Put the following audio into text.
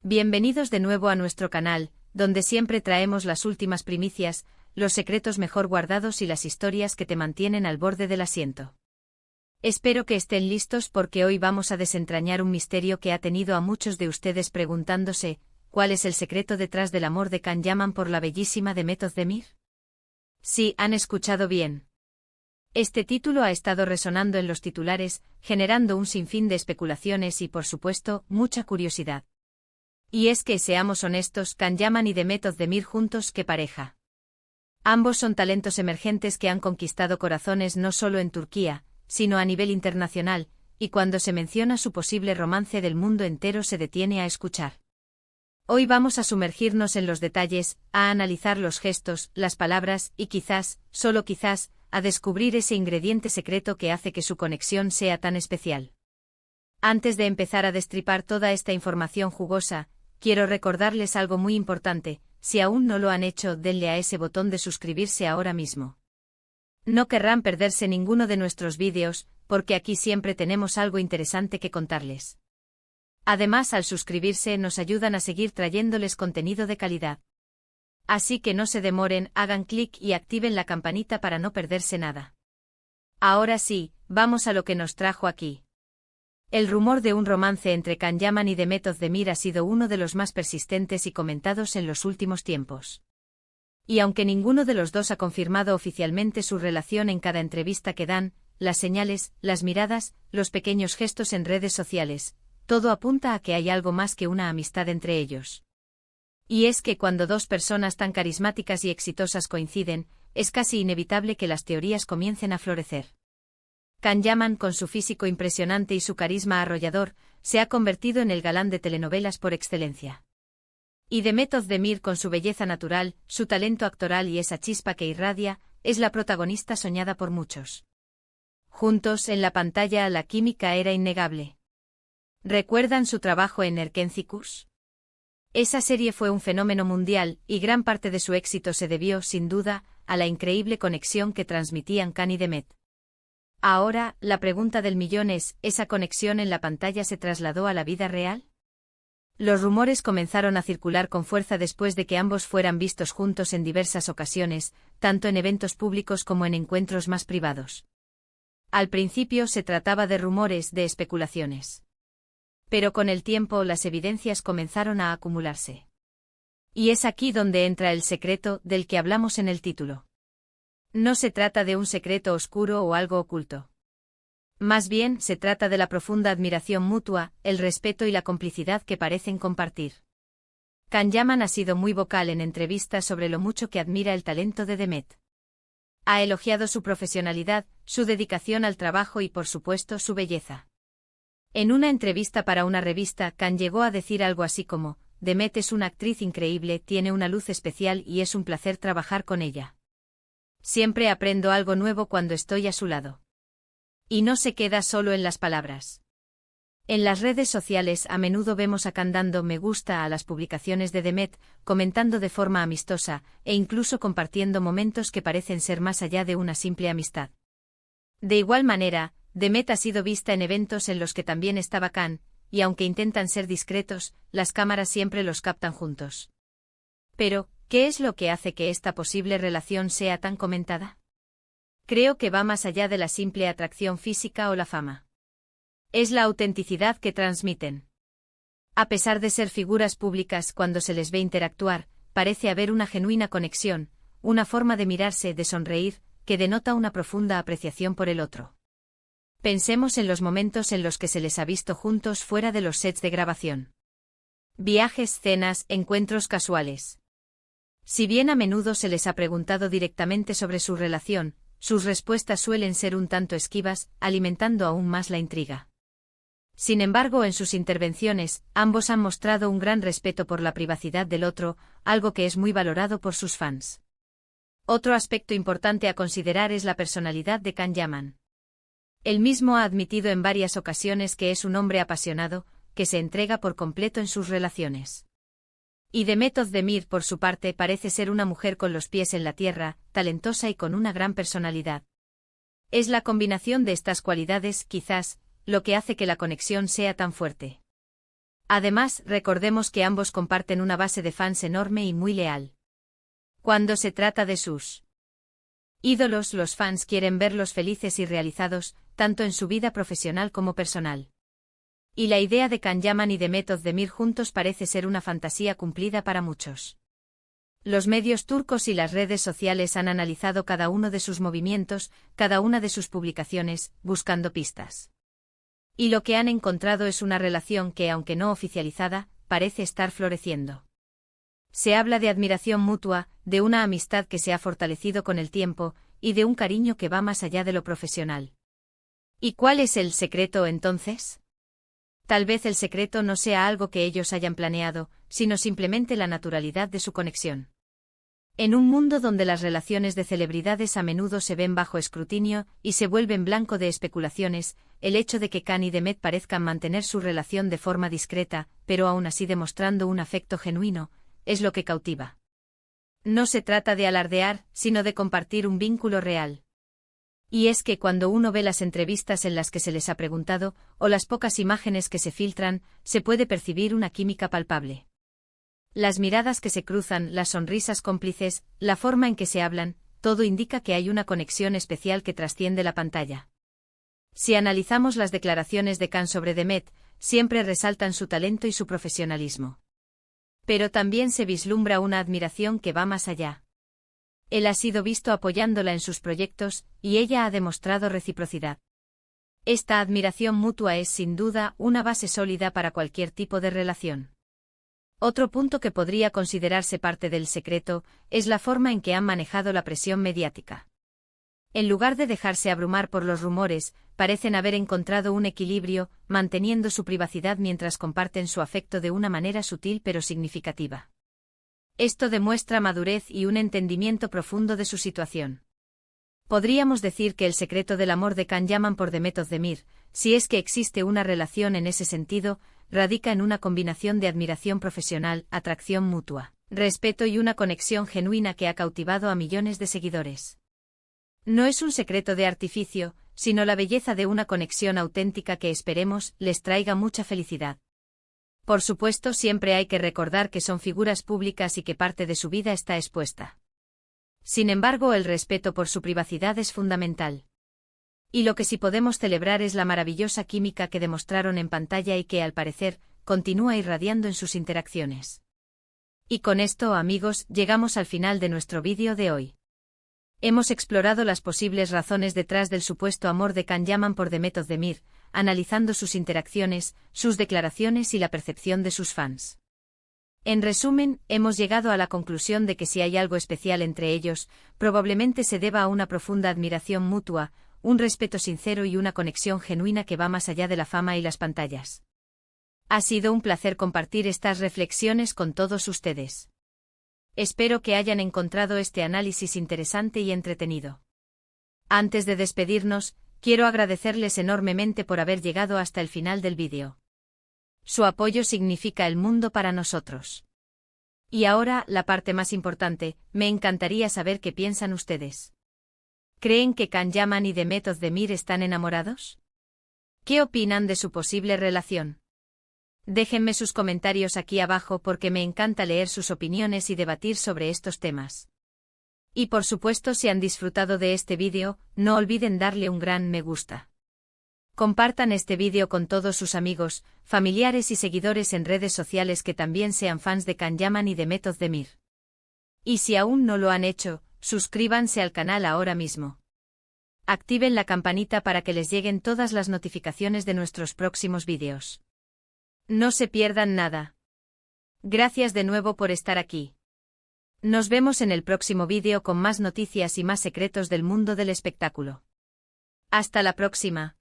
Bienvenidos de nuevo a nuestro canal, donde siempre traemos las últimas primicias, los secretos mejor guardados y las historias que te mantienen al borde del asiento. Espero que estén listos porque hoy vamos a desentrañar un misterio que ha tenido a muchos de ustedes preguntándose, ¿cuál es el secreto detrás del amor de Can Yaman por la bellísima Demet Özdemir? Sí, han escuchado bien. Este título ha estado resonando en los titulares, generando un sinfín de especulaciones y, por supuesto, mucha curiosidad. Y es que, seamos honestos, Can Yaman y Demet Özdemir juntos, ¡qué pareja! Ambos son talentos emergentes que han conquistado corazones no solo en Turquía, sino a nivel internacional, y cuando se menciona su posible romance del mundo entero se detiene a escuchar. Hoy vamos a sumergirnos en los detalles, a analizar los gestos, las palabras y quizás, solo quizás, a descubrir ese ingrediente secreto que hace que su conexión sea tan especial. Antes de empezar a destripar toda esta información jugosa, quiero recordarles algo muy importante: si aún no lo han hecho, denle a ese botón de suscribirse ahora mismo. No querrán perderse ninguno de nuestros vídeos, porque aquí siempre tenemos algo interesante que contarles. Además, al suscribirse nos ayudan a seguir trayéndoles contenido de calidad. Así que no se demoren, hagan clic y activen la campanita para no perderse nada. Ahora sí, vamos a lo que nos trajo aquí. El rumor de un romance entre Can Yaman y Demet Özdemir ha sido uno de los más persistentes y comentados en los últimos tiempos. Y aunque ninguno de los dos ha confirmado oficialmente su relación en cada entrevista que dan, las señales, las miradas, los pequeños gestos en redes sociales, todo apunta a que hay algo más que una amistad entre ellos. Y es que cuando dos personas tan carismáticas y exitosas coinciden, es casi inevitable que las teorías comiencen a florecer. Can Yaman, con su físico impresionante y su carisma arrollador, se ha convertido en el galán de telenovelas por excelencia. Y Demet Özdemir, con su belleza natural, su talento actoral y esa chispa que irradia, es la protagonista soñada por muchos. Juntos, en la pantalla, la química era innegable. ¿Recuerdan su trabajo en Erkenci? Esa serie fue un fenómeno mundial, y gran parte de su éxito se debió, sin duda, a la increíble conexión que transmitían Can y Demet. Ahora, la pregunta del millón es, ¿esa conexión en la pantalla se trasladó a la vida real? Los rumores comenzaron a circular con fuerza después de que ambos fueran vistos juntos en diversas ocasiones, tanto en eventos públicos como en encuentros más privados. Al principio se trataba de rumores, de especulaciones. Pero con el tiempo las evidencias comenzaron a acumularse. Y es aquí donde entra el secreto del que hablamos en el título. No se trata de un secreto oscuro o algo oculto. Más bien, se trata de la profunda admiración mutua, el respeto y la complicidad que parecen compartir. Can Yaman ha sido muy vocal en entrevistas sobre lo mucho que admira el talento de Demet. Ha elogiado su profesionalidad, su dedicación al trabajo y, por supuesto, su belleza. En una entrevista para una revista, Can llegó a decir algo así como: Demet es una actriz increíble, tiene una luz especial y es un placer trabajar con ella. Siempre aprendo algo nuevo cuando estoy a su lado. Y no se queda solo en las palabras. En las redes sociales a menudo vemos a Can dando me gusta a las publicaciones de Demet, comentando de forma amistosa, e incluso compartiendo momentos que parecen ser más allá de una simple amistad. De igual manera, Demet ha sido vista en eventos en los que también estaba Can, y aunque intentan ser discretos, las cámaras siempre los captan juntos. Pero, ¿qué es lo que hace que esta posible relación sea tan comentada? Creo que va más allá de la simple atracción física o la fama. Es la autenticidad que transmiten. A pesar de ser figuras públicas, cuando se les ve interactuar, parece haber una genuina conexión, una forma de mirarse, de sonreír, que denota una profunda apreciación por el otro. Pensemos en los momentos en los que se les ha visto juntos fuera de los sets de grabación. Viajes, cenas, encuentros casuales. Si bien a menudo se les ha preguntado directamente sobre su relación, sus respuestas suelen ser un tanto esquivas, alimentando aún más la intriga. Sin embargo, en sus intervenciones, ambos han mostrado un gran respeto por la privacidad del otro, algo que es muy valorado por sus fans. Otro aspecto importante a considerar es la personalidad de Can Yaman. Él mismo ha admitido en varias ocasiones que es un hombre apasionado, que se entrega por completo en sus relaciones. Y Demet Özdemir, por su parte, parece ser una mujer con los pies en la tierra, talentosa y con una gran personalidad. Es la combinación de estas cualidades, quizás, lo que hace que la conexión sea tan fuerte. Además, recordemos que ambos comparten una base de fans enorme y muy leal. Cuando se trata de sus ídolos, los fans quieren verlos felices y realizados, tanto en su vida profesional como personal. Y la idea de Can Yaman y Demet Özdemir juntos parece ser una fantasía cumplida para muchos. Los medios turcos y las redes sociales han analizado cada uno de sus movimientos, cada una de sus publicaciones, buscando pistas. Y lo que han encontrado es una relación que, aunque no oficializada, parece estar floreciendo. Se habla de admiración mutua, de una amistad que se ha fortalecido con el tiempo, y de un cariño que va más allá de lo profesional. ¿Y cuál es el secreto entonces? Tal vez el secreto no sea algo que ellos hayan planeado, sino simplemente la naturalidad de su conexión. En un mundo donde las relaciones de celebridades a menudo se ven bajo escrutinio y se vuelven blanco de especulaciones, el hecho de que Can y Demet parezcan mantener su relación de forma discreta, pero aún así demostrando un afecto genuino, es lo que cautiva. No se trata de alardear, sino de compartir un vínculo real. Y es que cuando uno ve las entrevistas en las que se les ha preguntado, o las pocas imágenes que se filtran, se puede percibir una química palpable. Las miradas que se cruzan, las sonrisas cómplices, la forma en que se hablan, todo indica que hay una conexión especial que trasciende la pantalla. Si analizamos las declaraciones de Can sobre Demet, siempre resaltan su talento y su profesionalismo. Pero también se vislumbra una admiración que va más allá. Él ha sido visto apoyándola en sus proyectos, y ella ha demostrado reciprocidad. Esta admiración mutua es sin duda una base sólida para cualquier tipo de relación. Otro punto que podría considerarse parte del secreto es la forma en que han manejado la presión mediática. En lugar de dejarse abrumar por los rumores, parecen haber encontrado un equilibrio, manteniendo su privacidad mientras comparten su afecto de una manera sutil pero significativa. Esto demuestra madurez y un entendimiento profundo de su situación. Podríamos decir que el secreto del amor de Can Yaman por Demet Özdemir, si es que existe una relación en ese sentido, radica en una combinación de admiración profesional, atracción mutua, respeto y una conexión genuina que ha cautivado a millones de seguidores. No es un secreto de artificio, sino la belleza de una conexión auténtica que esperemos les traiga mucha felicidad. Por supuesto, siempre hay que recordar que son figuras públicas y que parte de su vida está expuesta. Sin embargo, el respeto por su privacidad es fundamental. Y lo que sí podemos celebrar es la maravillosa química que demostraron en pantalla y que, al parecer, continúa irradiando en sus interacciones. Y con esto, amigos, llegamos al final de nuestro vídeo de hoy. Hemos explorado las posibles razones detrás del supuesto amor de Can Yaman por Demet Özdemir, analizando sus interacciones, sus declaraciones y la percepción de sus fans. En resumen, hemos llegado a la conclusión de que si hay algo especial entre ellos, probablemente se deba a una profunda admiración mutua, un respeto sincero y una conexión genuina que va más allá de la fama y las pantallas. Ha sido un placer compartir estas reflexiones con todos ustedes. Espero que hayan encontrado este análisis interesante y entretenido. Antes de despedirnos, quiero agradecerles enormemente por haber llegado hasta el final del vídeo. Su apoyo significa el mundo para nosotros. Y ahora, la parte más importante, me encantaría saber qué piensan ustedes. ¿Creen que Can Yaman y Demet Özdemir están enamorados? ¿Qué opinan de su posible relación? Déjenme sus comentarios aquí abajo porque me encanta leer sus opiniones y debatir sobre estos temas. Y por supuesto, si han disfrutado de este vídeo, no olviden darle un gran me gusta. Compartan este vídeo con todos sus amigos, familiares y seguidores en redes sociales que también sean fans de Can Yaman y Demet Özdemir. Y si aún no lo han hecho, suscríbanse al canal ahora mismo. Activen la campanita para que les lleguen todas las notificaciones de nuestros próximos vídeos. No se pierdan nada. Gracias de nuevo por estar aquí. Nos vemos en el próximo vídeo con más noticias y más secretos del mundo del espectáculo. Hasta la próxima.